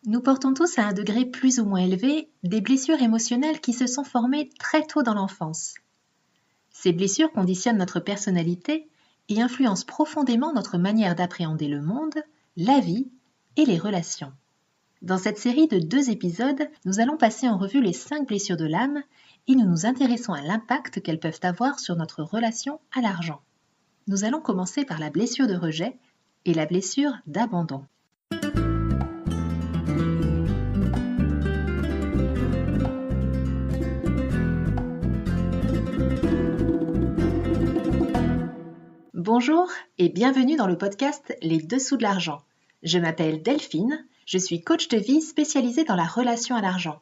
Nous portons tous à un degré plus ou moins élevé des blessures émotionnelles qui se sont formées très tôt dans l'enfance. Ces blessures conditionnent notre personnalité et influencent profondément notre manière d'appréhender le monde, la vie et les relations. Dans cette série de 2 épisodes, nous allons passer en revue les 5 blessures de l'âme et nous nous intéressons à l'impact qu'elles peuvent avoir sur notre relation à l'argent. Nous allons commencer par la blessure de rejet et la blessure d'abandon. Bonjour et bienvenue dans le podcast Les Dessous de l'argent. Je m'appelle Delphine, je suis coach de vie spécialisée dans la relation à l'argent.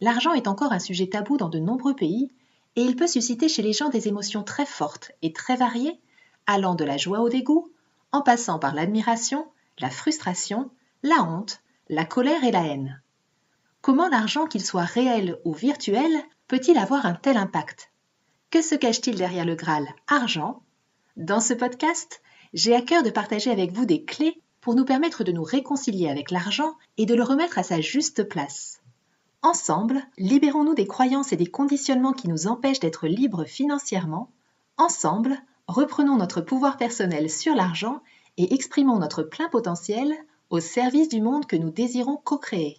L'argent est encore un sujet tabou dans de nombreux pays et il peut susciter chez les gens des émotions très fortes et très variées, allant de la joie au dégoût, en passant par l'admiration, la frustration, la honte, la colère et la haine. Comment l'argent, qu'il soit réel ou virtuel, peut-il avoir un tel impact ? Que se cache-t-il derrière le Graal argent ? Dans ce podcast, j'ai à cœur de partager avec vous des clés pour nous permettre de nous réconcilier avec l'argent et de le remettre à sa juste place. Ensemble, libérons-nous des croyances et des conditionnements qui nous empêchent d'être libres financièrement. Ensemble, reprenons notre pouvoir personnel sur l'argent et exprimons notre plein potentiel au service du monde que nous désirons co-créer.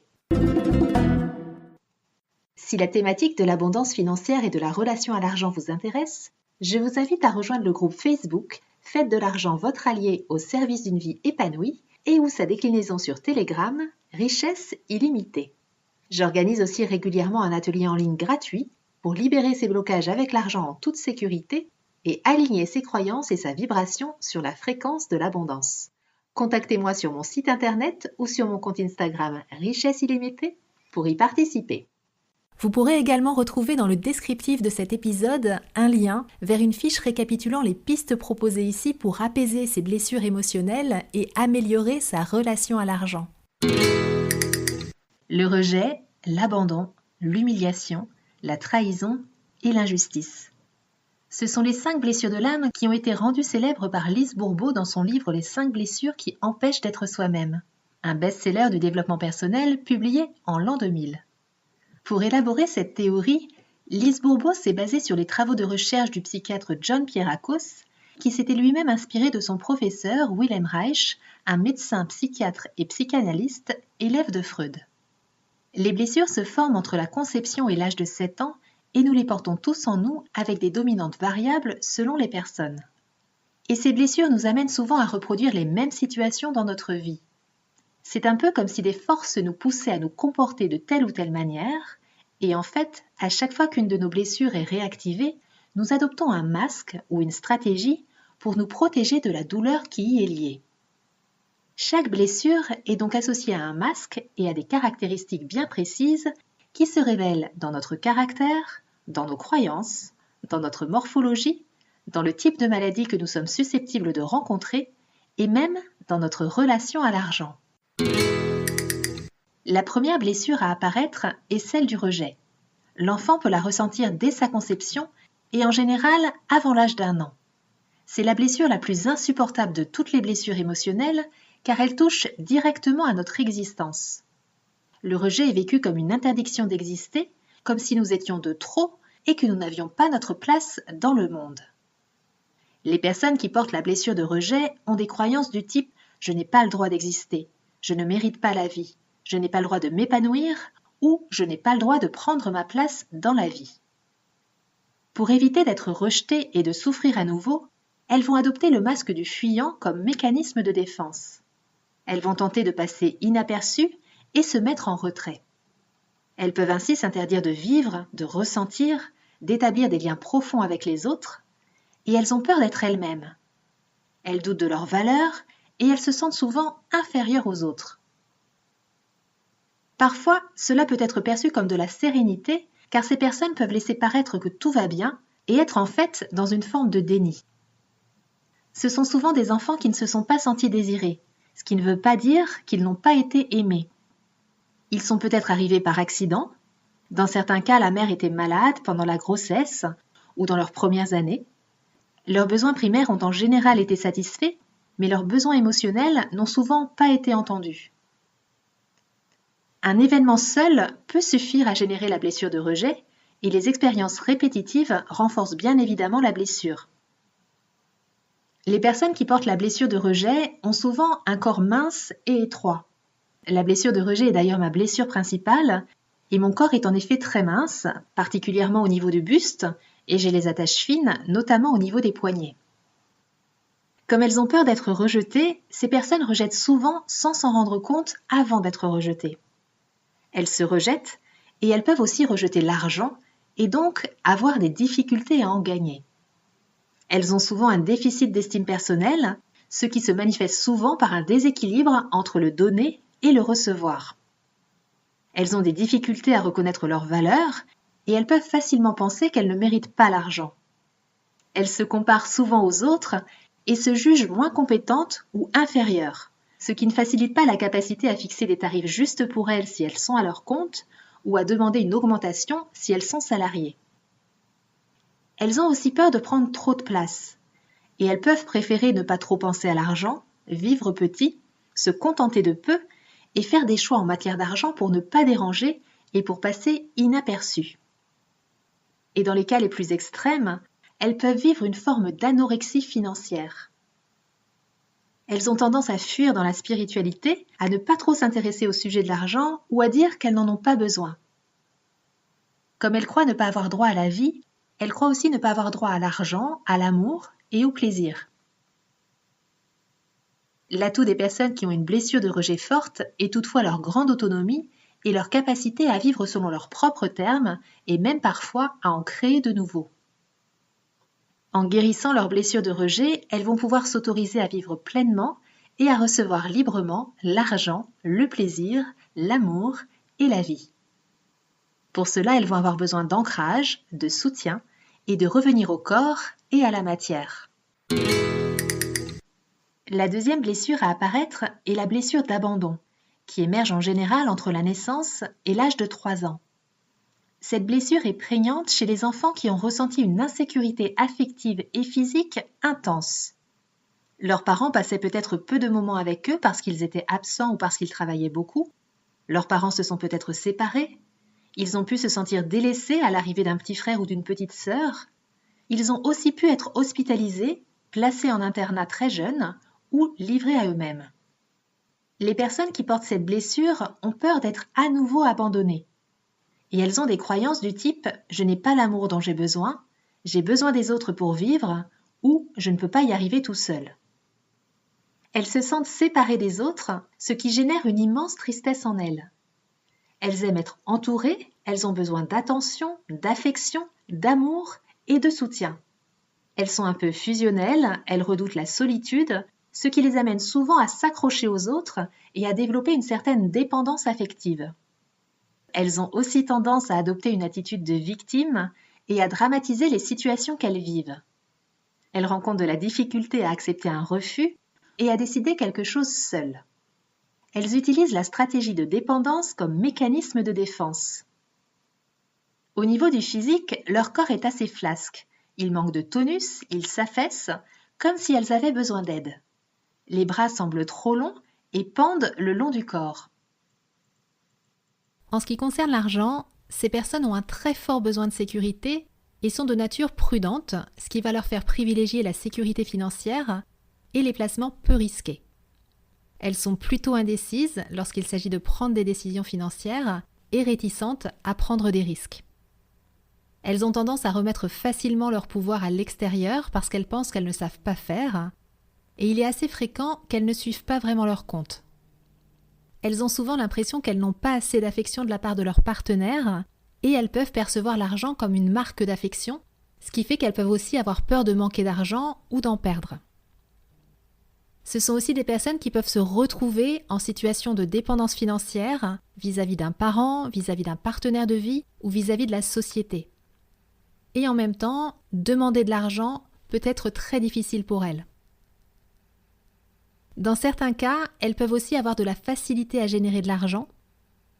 Si la thématique de l'abondance financière et de la relation à l'argent vous intéresse, je vous invite à rejoindre le groupe Facebook « Faites de l'argent votre allié au service d'une vie épanouie » et ou sa déclinaison sur Telegram « Richesse illimitée ». J'organise aussi régulièrement un atelier en ligne gratuit pour libérer ses blocages avec l'argent en toute sécurité et aligner ses croyances et sa vibration sur la fréquence de l'abondance. Contactez-moi sur mon site internet ou sur mon compte Instagram « Richesse illimitée » pour y participer. Vous pourrez également retrouver dans le descriptif de cet épisode un lien vers une fiche récapitulant les pistes proposées ici pour apaiser ses blessures émotionnelles et améliorer sa relation à l'argent. Le rejet, l'abandon, l'humiliation, la trahison et l'injustice. Ce sont les 5 blessures de l'âme qui ont été rendues célèbres par Lise Bourbeau dans son livre « Les 5 blessures qui empêchent d'être soi-même », un best-seller du développement personnel publié en l'an 2000. Pour élaborer cette théorie, Lise Bourbeau s'est basée sur les travaux de recherche du psychiatre John Pierrakos, qui s'était lui-même inspiré de son professeur Wilhelm Reich, un médecin psychiatre et psychanalyste, élève de Freud. Les blessures se forment entre la conception et l'âge de 7 ans et nous les portons tous en nous avec des dominantes variables selon les personnes. Et ces blessures nous amènent souvent à reproduire les mêmes situations dans notre vie. C'est un peu comme si des forces nous poussaient à nous comporter de telle ou telle manière, et en fait, à chaque fois qu'une de nos blessures est réactivée, nous adoptons un masque ou une stratégie pour nous protéger de la douleur qui y est liée. Chaque blessure est donc associée à un masque et à des caractéristiques bien précises qui se révèlent dans notre caractère, dans nos croyances, dans notre morphologie, dans le type de maladie que nous sommes susceptibles de rencontrer et même dans notre relation à l'argent. La première blessure à apparaître est celle du rejet. L'enfant peut la ressentir dès sa conception et en général avant l'âge d'1 an. C'est la blessure la plus insupportable de toutes les blessures émotionnelles car elle touche directement à notre existence. Le rejet est vécu comme une interdiction d'exister, comme si nous étions de trop et que nous n'avions pas notre place dans le monde. Les personnes qui portent la blessure de rejet ont des croyances du type « je n'ai pas le droit d'exister », je ne mérite pas la vie, je n'ai pas le droit de m'épanouir ou je n'ai pas le droit de prendre ma place dans la vie. Pour éviter d'être rejetées et de souffrir à nouveau, elles vont adopter le masque du fuyant comme mécanisme de défense. Elles vont tenter de passer inaperçues et se mettre en retrait. Elles peuvent ainsi s'interdire de vivre, de ressentir, d'établir des liens profonds avec les autres, et elles ont peur d'être elles-mêmes. Elles doutent de leur valeur et elles se sentent souvent inférieures aux autres. Parfois, cela peut être perçu comme de la sérénité, car ces personnes peuvent laisser paraître que tout va bien et être en fait dans une forme de déni. Ce sont souvent des enfants qui ne se sont pas sentis désirés, ce qui ne veut pas dire qu'ils n'ont pas été aimés. Ils sont peut-être arrivés par accident. Dans certains cas, la mère était malade pendant la grossesse ou dans leurs premières années. Leurs besoins primaires ont en général été satisfaits, mais leurs besoins émotionnels n'ont souvent pas été entendus. Un événement seul peut suffire à générer la blessure de rejet et les expériences répétitives renforcent bien évidemment la blessure. Les personnes qui portent la blessure de rejet ont souvent un corps mince et étroit. La blessure de rejet est d'ailleurs ma blessure principale et mon corps est en effet très mince, particulièrement au niveau du buste, et j'ai les attaches fines, notamment au niveau des poignets. Comme elles ont peur d'être rejetées, ces personnes rejettent souvent sans s'en rendre compte avant d'être rejetées. Elles se rejettent et elles peuvent aussi rejeter l'argent et donc avoir des difficultés à en gagner. Elles ont souvent un déficit d'estime personnelle, ce qui se manifeste souvent par un déséquilibre entre le donner et le recevoir. Elles ont des difficultés à reconnaître leur valeur et elles peuvent facilement penser qu'elles ne méritent pas l'argent. Elles se comparent souvent aux autres et se jugent moins compétentes ou inférieures, ce qui ne facilite pas la capacité à fixer des tarifs justes pour elles si elles sont à leur compte ou à demander une augmentation si elles sont salariées. Elles ont aussi peur de prendre trop de place et elles peuvent préférer ne pas trop penser à l'argent, vivre petit, se contenter de peu et faire des choix en matière d'argent pour ne pas déranger et pour passer inaperçues. Et dans les cas les plus extrêmes, elles peuvent vivre une forme d'anorexie financière. Elles ont tendance à fuir dans la spiritualité, à ne pas trop s'intéresser au sujet de l'argent ou à dire qu'elles n'en ont pas besoin. Comme elles croient ne pas avoir droit à la vie, elles croient aussi ne pas avoir droit à l'argent, à l'amour et au plaisir. L'atout des personnes qui ont une blessure de rejet forte est toutefois leur grande autonomie et leur capacité à vivre selon leurs propres termes et même parfois à en créer de nouveaux. En guérissant leur blessure de rejet, elles vont pouvoir s'autoriser à vivre pleinement et à recevoir librement l'argent, le plaisir, l'amour et la vie. Pour cela, elles vont avoir besoin d'ancrage, de soutien et de revenir au corps et à la matière. La deuxième blessure à apparaître est la blessure d'abandon, qui émerge en général entre la naissance et l'âge de 3 ans. Cette blessure est prégnante chez les enfants qui ont ressenti une insécurité affective et physique intense. Leurs parents passaient peut-être peu de moments avec eux parce qu'ils étaient absents ou parce qu'ils travaillaient beaucoup. Leurs parents se sont peut-être séparés. Ils ont pu se sentir délaissés à l'arrivée d'un petit frère ou d'une petite sœur. Ils ont aussi pu être hospitalisés, placés en internat très jeunes ou livrés à eux-mêmes. Les personnes qui portent cette blessure ont peur d'être à nouveau abandonnées. Et elles ont des croyances du type « je n'ai pas l'amour dont j'ai besoin des autres pour vivre » ou « je ne peux pas y arriver tout seul ». Elles se sentent séparées des autres, ce qui génère une immense tristesse en elles. Elles aiment être entourées, elles ont besoin d'attention, d'affection, d'amour et de soutien. Elles sont un peu fusionnelles, elles redoutent la solitude, ce qui les amène souvent à s'accrocher aux autres et à développer une certaine dépendance affective. Elles ont aussi tendance à adopter une attitude de victime et à dramatiser les situations qu'elles vivent. Elles rencontrent de la difficulté à accepter un refus et à décider quelque chose seules. Elles utilisent la stratégie de dépendance comme mécanisme de défense. Au niveau du physique, leur corps est assez flasque. Ils manquent de tonus, ils s'affaissent, comme si elles avaient besoin d'aide. Les bras semblent trop longs et pendent le long du corps. En ce qui concerne l'argent, ces personnes ont un très fort besoin de sécurité et sont de nature prudente, ce qui va leur faire privilégier la sécurité financière et les placements peu risqués. Elles sont plutôt indécises lorsqu'il s'agit de prendre des décisions financières et réticentes à prendre des risques. Elles ont tendance à remettre facilement leur pouvoir à l'extérieur parce qu'elles pensent qu'elles ne savent pas faire, et il est assez fréquent qu'elles ne suivent pas vraiment leur compte. Elles ont souvent l'impression qu'elles n'ont pas assez d'affection de la part de leur partenaire, et elles peuvent percevoir l'argent comme une marque d'affection, ce qui fait qu'elles peuvent aussi avoir peur de manquer d'argent ou d'en perdre. Ce sont aussi des personnes qui peuvent se retrouver en situation de dépendance financière vis-à-vis d'un parent, vis-à-vis d'un partenaire de vie ou vis-à-vis de la société. Et en même temps, demander de l'argent peut être très difficile pour elles. Dans certains cas, elles peuvent aussi avoir de la facilité à générer de l'argent,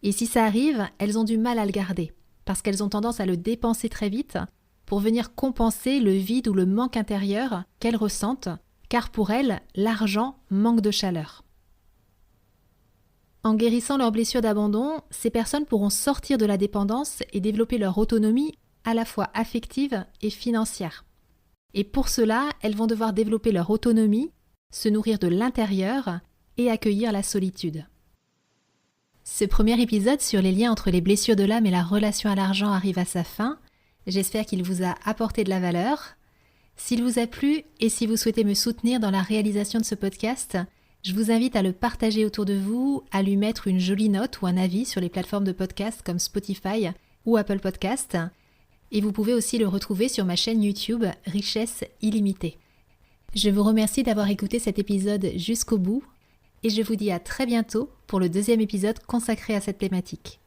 et si ça arrive, elles ont du mal à le garder, parce qu'elles ont tendance à le dépenser très vite pour venir compenser le vide ou le manque intérieur qu'elles ressentent, car pour elles, l'argent manque de chaleur. En guérissant leurs blessures d'abandon, ces personnes pourront sortir de la dépendance et développer leur autonomie à la fois affective et financière. Et pour cela, elles vont devoir développer leur autonomie, se nourrir de l'intérieur et accueillir la solitude. Ce premier épisode sur les liens entre les blessures de l'âme et la relation à l'argent arrive à sa fin. J'espère qu'il vous a apporté de la valeur. S'il vous a plu et si vous souhaitez me soutenir dans la réalisation de ce podcast, je vous invite à le partager autour de vous, à lui mettre une jolie note ou un avis sur les plateformes de podcast comme Spotify ou Apple Podcast. Et vous pouvez aussi le retrouver sur ma chaîne YouTube Richesse Illimitée. Je vous remercie d'avoir écouté cet épisode jusqu'au bout et je vous dis à très bientôt pour le deuxième épisode consacré à cette thématique.